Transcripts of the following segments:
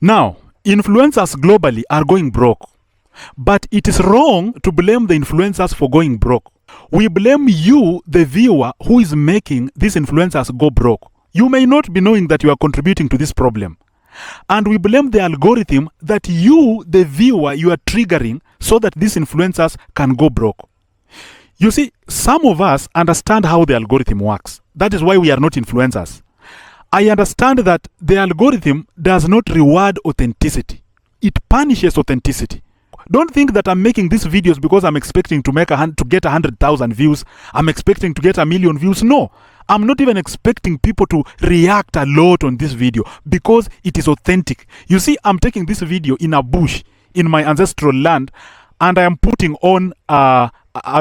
Now, influencers globally are going broke. But it is wrong to blame the influencers for going broke. We blame you, the viewer, who is making these influencers go broke. You may not be knowing that you are contributing to this problem. And we blame the algorithm that you, the viewer, you are triggering so that these influencers can go broke. You see, some of us understand how the algorithm works. That is why we are not influencers. I understand that the algorithm does not reward authenticity. It punishes authenticity. Don't think that I'm making these videos because I'm expecting to get 100,000 views. I'm expecting to get 1 million views. No, I'm not even expecting people to react a lot on this video because it is authentic. You see, I'm taking this video in a bush in my ancestral land, and I am putting on a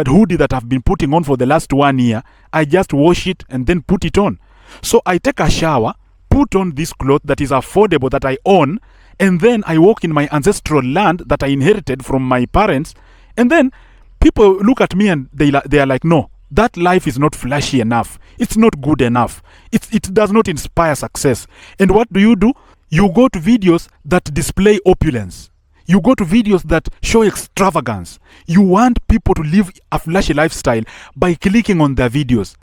hoodie that I've been putting on for the last 1 year. I just wash it and then put it on. So I take a shower, put on this cloth that is affordable, that I own, and then I walk in my ancestral land that I inherited from my parents. And then people look at me and they are like, no, that life is not flashy enough. It's not good enough. It does not inspire success. And what do? You go to videos that display opulence. You go to videos that show extravagance. You want people to live a flashy lifestyle by clicking on their videos.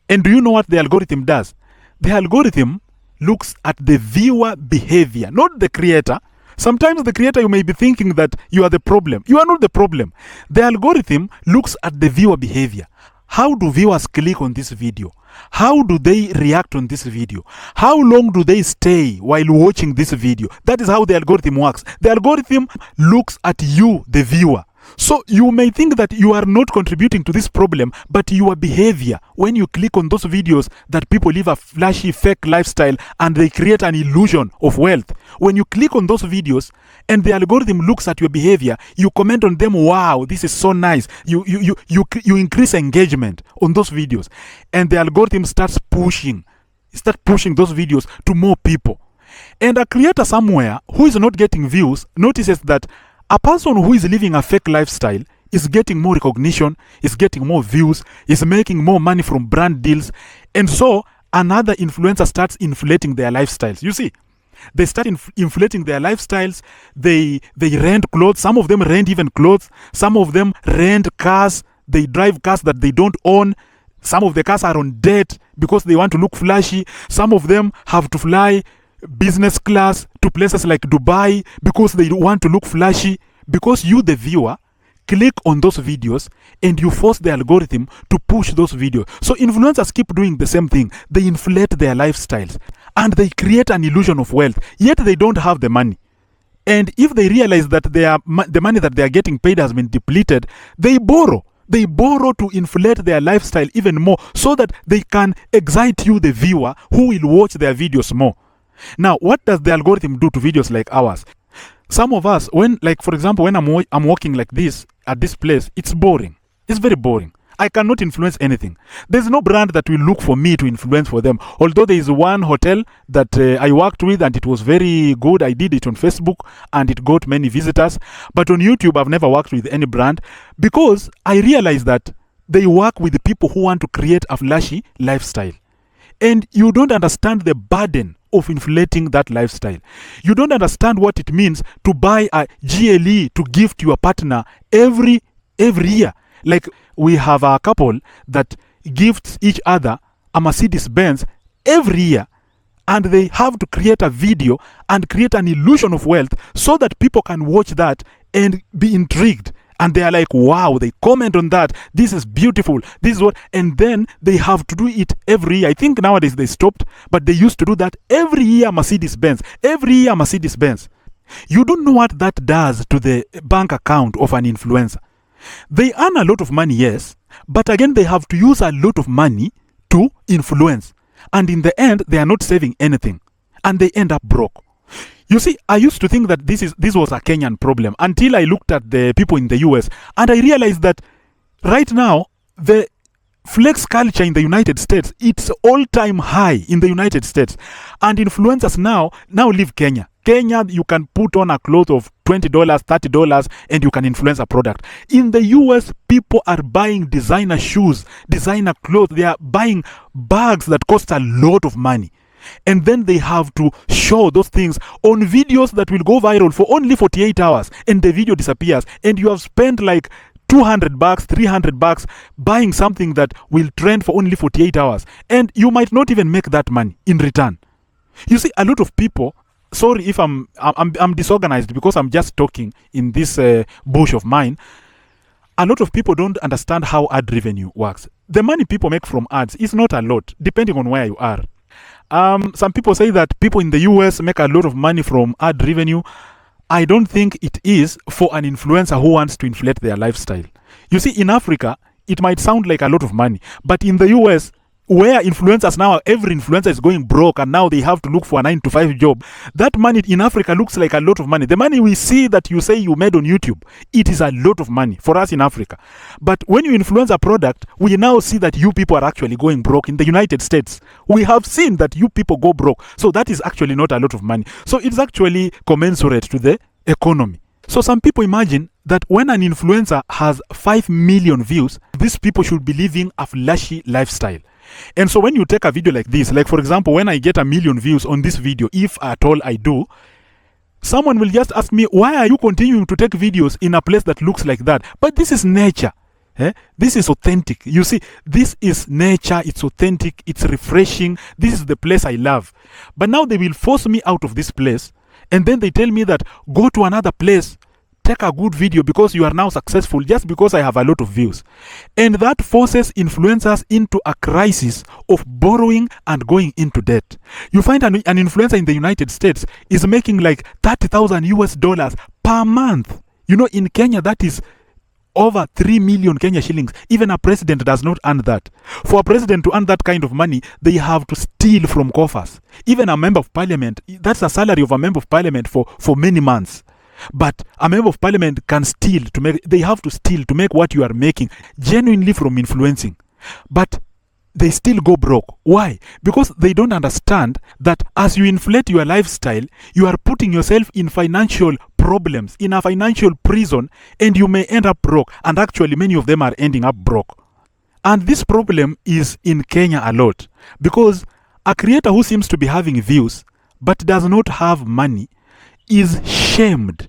And do you know what the algorithm does? The algorithm looks at the viewer behavior, not the creator. Sometimes the creator, you may be thinking that you are the problem. You are not the problem. The algorithm looks at the viewer behavior. How do viewers click on this video? How do they react on this video? How long do they stay while watching this video? That is how the algorithm works. The algorithm looks at you, the viewer. So you may think that you are not contributing to this problem, but your behavior, when you click on those videos that people live a flashy, fake lifestyle and they create an illusion of wealth, when you click on those videos and the algorithm looks at your behavior, you comment on them, wow, this is so nice. You increase engagement on those videos, and the algorithm starts pushing those videos to more people. And a creator somewhere who is not getting views notices that a person who is living a fake lifestyle is getting more recognition, is getting more views, is making more money from brand deals. And so another influencer starts inflating their lifestyles. You see, they start inflating their lifestyles. They rent clothes. Some of them rent even clothes. Some of them rent cars. They drive cars that they don't own. Some of the cars are on debt because they want to look flashy. Some of them have to fly business class to places like Dubai because they want to look flashy. Because you, the viewer, click on those videos and you force the algorithm to push those videos. So influencers keep doing the same thing. They inflate their lifestyles and they create an illusion of wealth, yet they don't have the money. And if they realize that the money that they are getting paid has been depleted, they borrow. They borrow to inflate their lifestyle even more so that they can excite you, the viewer, who will watch their videos more. Now, what does the algorithm do to videos like ours? Some of us, for example, when I'm walking like this at this place, it's boring. It's very boring. I cannot influence anything. There's no brand that will look for me to influence for them. Although there is one hotel that I worked with and it was very good. I did it on Facebook and it got many visitors. But on YouTube, I've never worked with any brand because I realized that they work with the people who want to create a flashy lifestyle. And you don't understand the burden of inflating that lifestyle. You don't understand what it means to buy a GLE to gift your partner every year. Like we have a couple that gifts each other a Mercedes Benz every year, and they have to create a video and create an illusion of wealth so that people can watch that and be intrigued. And they are like, wow, they comment on that. This is beautiful. This is what, and then they have to do it every year. I think nowadays they stopped, but they used to do that every year, Mercedes Benz. Every year, Mercedes Benz. You don't know what that does to the bank account of an influencer. They earn a lot of money, yes, but again, they have to use a lot of money to influence. And in the end, they are not saving anything. And they end up broke. You see, I used to think that this was a Kenyan problem until I looked at the people in the US, and I realized that right now, the flex culture in the United States, it's all-time high in the United States. And influencers now leave Kenya. Kenya, you can put on a cloth of $20, $30, and you can influence a product. In the US, people are buying designer shoes, designer clothes. They are buying bags that cost a lot of money. And then they have to show those things on videos that will go viral for only 48 hours, and the video disappears, and you have spent like $200, $300 buying something that will trend for only 48 hours, and you might not even make that money in return. You see, a lot of people, sorry if I'm disorganized because I'm just talking in this bush of mine. A lot of people don't understand how ad revenue works. The money people make from ads is not a lot, depending on where you are. Some people say that people in the US make a lot of money from ad revenue. I don't think it is for an influencer who wants to inflate their lifestyle. You see, in Africa, it might sound like a lot of money, but in the US, where influencers now, every influencer is going broke and now they have to look for a 9-to-5 job, that money in Africa looks like a lot of money. The money we see that you say you made on YouTube, it is a lot of money for us in Africa. But when you influence a product, we now see that you people are actually going broke. In the United States, we have seen that you people go broke. So that is actually not a lot of money. So it's actually commensurate to the economy. So some people imagine that when an influencer has 5 million views, these people should be living a flashy lifestyle. And so when you take a video like this, like for example, when I get 1 million views on this video, if at all I do, someone will just ask me, why are you continuing to take videos in a place that looks like that? But this is nature. This is authentic. You see, this is nature. It's authentic. It's refreshing. This is the place I love. But now they will force me out of this place. And then they tell me that go to another place, take a good video because you are now successful just because I have a lot of views. And that forces influencers into a crisis of borrowing and going into debt. You find an influencer in the United States is making like $30,000 per month. You know, in Kenya, that is over 3 million Kenya shillings. Even a president does not earn that. For a president to earn that kind of money, they have to steal from coffers. Even a member of parliament, that's a salary of a member of parliament for many months. But a member of parliament can steal to make, they have to steal to make what you are making genuinely from influencing. But they still go broke. Why? Because they don't understand that as you inflate your lifestyle, you are putting yourself in financial problems, in a financial prison, and you may end up broke. And actually, many of them are ending up broke. And this problem is in Kenya a lot, because a creator who seems to be having views but does not have money is shamed.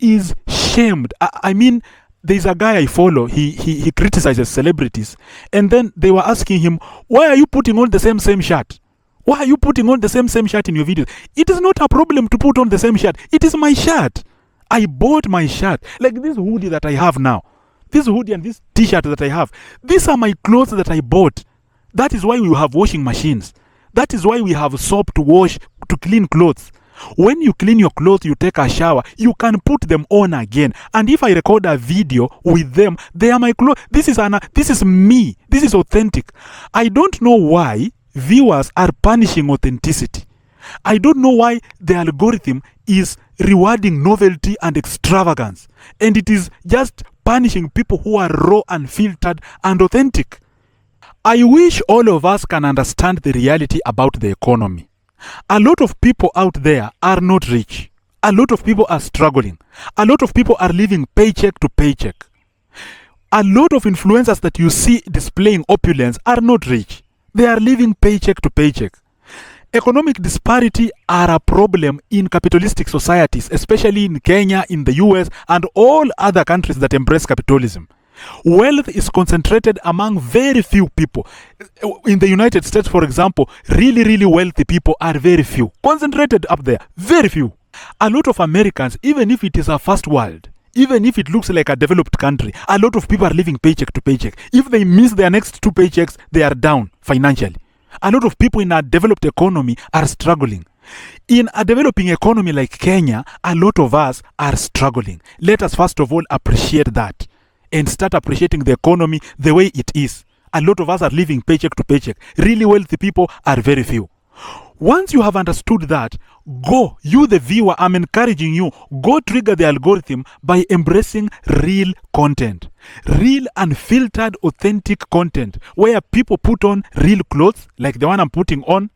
I mean, there's a guy I follow, he criticizes celebrities, and then they were asking him, why are you putting on the same shirt? Why are you putting on the same shirt in your videos? It is not a problem to put on the same shirt. It is my shirt. I bought my shirt. Like this hoodie that I have now. This hoodie and this t-shirt that I have. These are my clothes that I bought. That is why we have washing machines. That is why we have soap to wash, to clean clothes. When you clean your clothes, you take a shower, you can put them on again. And if I record a video with them, they are my clothes. This is me. This is authentic. I don't know why viewers are punishing authenticity. I don't know why the algorithm is rewarding novelty and extravagance. And it is just punishing people who are raw, unfiltered, and authentic. I wish all of us can understand the reality about the economy. A lot of people out there are not rich. A lot of people are struggling. A lot of people are living paycheck to paycheck. A lot of influencers that you see displaying opulence are not rich. They are living paycheck to paycheck. Economic disparity are a problem in capitalistic societies, especially in Kenya, in the US, and all other countries that embrace capitalism. Wealth is concentrated among very few people. In the United States, for example, really wealthy people are very few. Concentrated up there, very few. A lot of Americans, even if it is a first world, even if it looks like a developed country, a lot of people are living paycheck to paycheck. If they miss their next 2 paychecks, they are down financially. A lot of people in a developed economy are struggling. In a developing economy like Kenya, a lot of us are struggling. Let us first of all appreciate that and start appreciating the economy the way it is. A lot of us are living paycheck to paycheck. Really wealthy people are very few. Once you have understood that, go, you the viewer, I'm encouraging you, go trigger the algorithm by embracing real content. Real, unfiltered, authentic content where people put on real clothes like the one I'm putting on.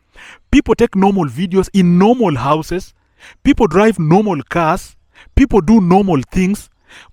People take normal videos in normal houses. People drive normal cars. People do normal things.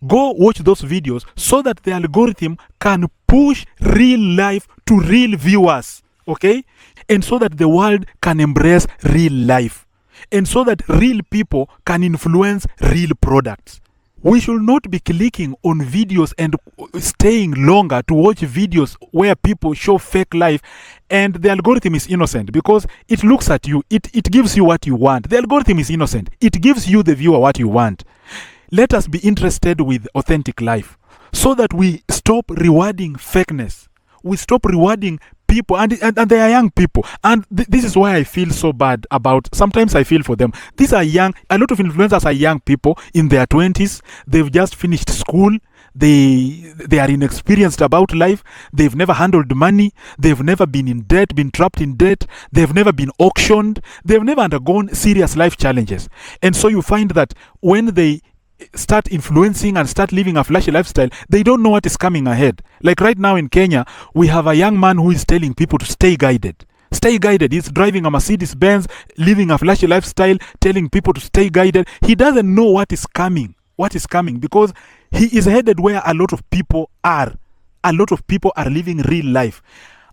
Go watch those videos so that the algorithm can push real life to real viewers. Okay? And so that the world can embrace real life. And so that real people can influence real products. We should not be clicking on videos and staying longer to watch videos where people show fake life, and the algorithm is innocent because it looks at you, it gives you what you want. The algorithm is innocent. It gives you, the viewer, what you want. Let us be interested with authentic life so that we stop rewarding fakeness. We stop rewarding people, and they are young people, and this is why I feel so bad about, sometimes I feel for them. These are young, a lot of influencers are young people in their 20s. They've just finished school. They are inexperienced about life. They've never handled money. They've never been in debt, been trapped in debt. They've never been auctioned. They've never undergone serious life challenges. And so you find that when they start influencing and start living a flashy lifestyle, they don't know what is coming ahead. Like right now in Kenya, we have a young man who is telling people to stay guided. Stay guided. He's driving a Mercedes Benz, living a flashy lifestyle, telling people to stay guided. He doesn't know what is coming. What is coming, because he is headed where a lot of people are. A lot of people are living real life.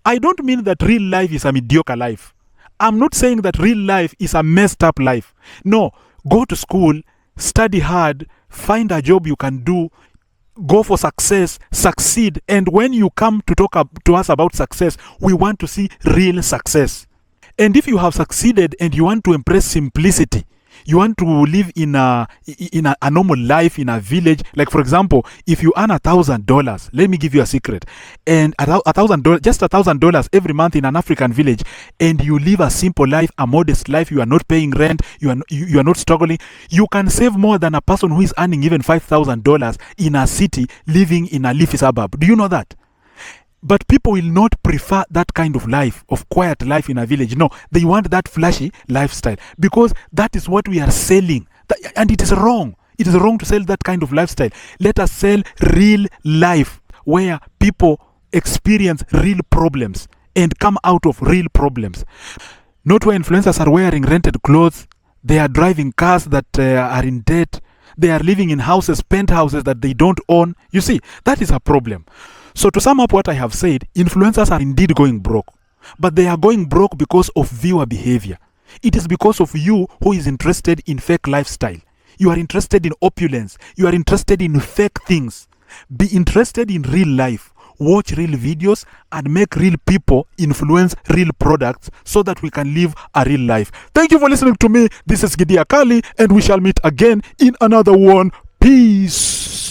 I don't mean that real life is a mediocre life. I'm not saying that real life is a messed up life. No, go to school, study hard, find a job you can do, go for success, succeed. And when you come to talk to us about success, we want to see real success. And if you have succeeded and you want to embrace simplicity, you want to live in a normal life in a village, like for example, if you earn $1,000, let me give you a secret, and $1,000, just $1,000 every month in an African village, and you live a simple life, a modest life, you are not paying rent, you are not struggling, you can save more than a person who is earning even $5,000 in a city living in a leafy suburb. Do you know that? But people will not prefer that kind of life, of quiet life in a village. No, they want that flashy lifestyle because that is what we are selling. And it is wrong. It is wrong to sell that kind of lifestyle. Let us sell real life where people experience real problems and come out of real problems. Not where influencers are wearing rented clothes. They are driving cars that are in debt. They are living in houses, penthouses that they don't own. You see, that is a problem. So to sum up what I have said, influencers are indeed going broke. But they are going broke because of viewer behavior. It is because of you who is interested in fake lifestyle. You are interested in opulence. You are interested in fake things. Be interested in real life. Watch real videos and make real people influence real products so that we can live a real life. Thank you for listening to me. This is Gidi Akali, and we shall meet again in another one. Peace.